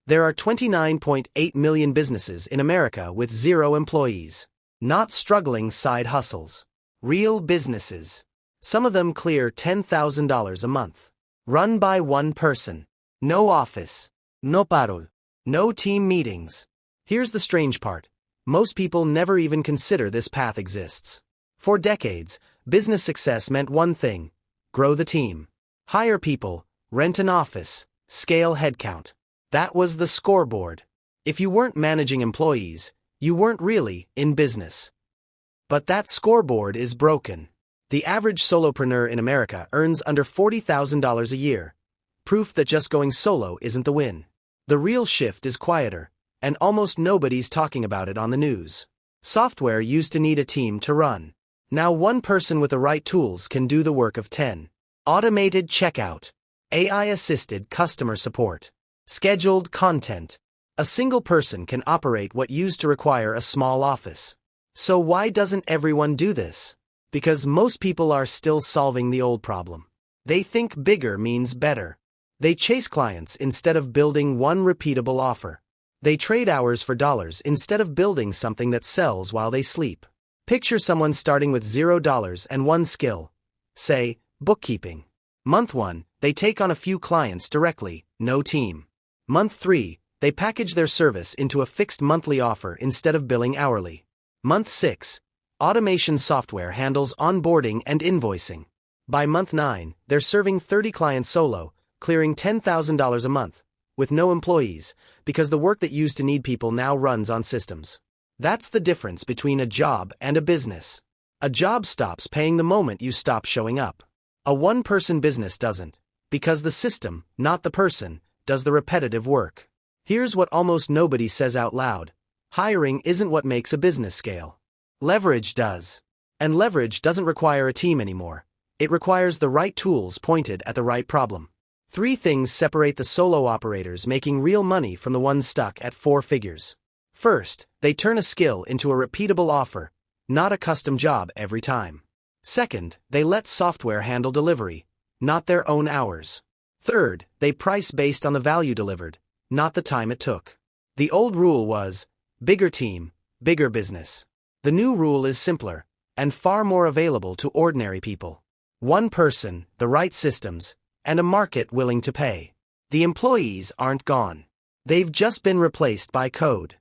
There are 29.8 million businesses in America with 0 employees. Not struggling side hustles. Real businesses. Some of them clear $10,000 a month. Run by one person. No office. No payroll. No team meetings. Here's the strange part. Most people never even consider this path exists. For decades, business success meant one thing: grow the team. Hire people, rent an office, scale headcount. That was the scoreboard. If you weren't managing employees, you weren't really in business. But that scoreboard is broken. The average solopreneur in America earns under $40,000 a year. Proof that just going solo isn't the win. The real shift is quieter, and almost nobody's talking about it on the news. Software used to need a team to run. Now one person with the right tools can do the work of 10. Automated checkout. AI-assisted customer support. Scheduled content. A single person can operate what used to require a small office. So why doesn't everyone do this? Because most people are still solving the old problem. They think bigger means better. They chase clients instead of building one repeatable offer. They trade hours for dollars instead of building something that sells while they sleep. Picture someone starting with $0 and one skill. Say, bookkeeping. Month 1, they take on a few clients directly, no team. Month 3, they package their service into a fixed monthly offer instead of billing hourly. Month 6, automation software handles onboarding and invoicing. By month 9, they're serving 30 clients solo, clearing $10,000 a month, with no employees, because the work that used to need people now runs on systems. That's the difference between a job and a business. A job stops paying the moment you stop showing up. A one-person business doesn't, because the system, not the person, does the repetitive work. Here's what almost nobody says out loud. Hiring isn't what makes a business scale. Leverage does. And leverage doesn't require a team anymore. It requires the right tools pointed at the right problem. 3 things separate the solo operators making real money from the ones stuck at 4 figures. First, they turn a skill into a repeatable offer, not a custom job every time. Second, they let software handle delivery, not their own hours. Third, they price based on the value delivered, not the time it took. The old rule was, bigger team, bigger business. The new rule is simpler, and far more available to ordinary people. One person, the right systems, and a market willing to pay. The employees aren't gone. They've just been replaced by code.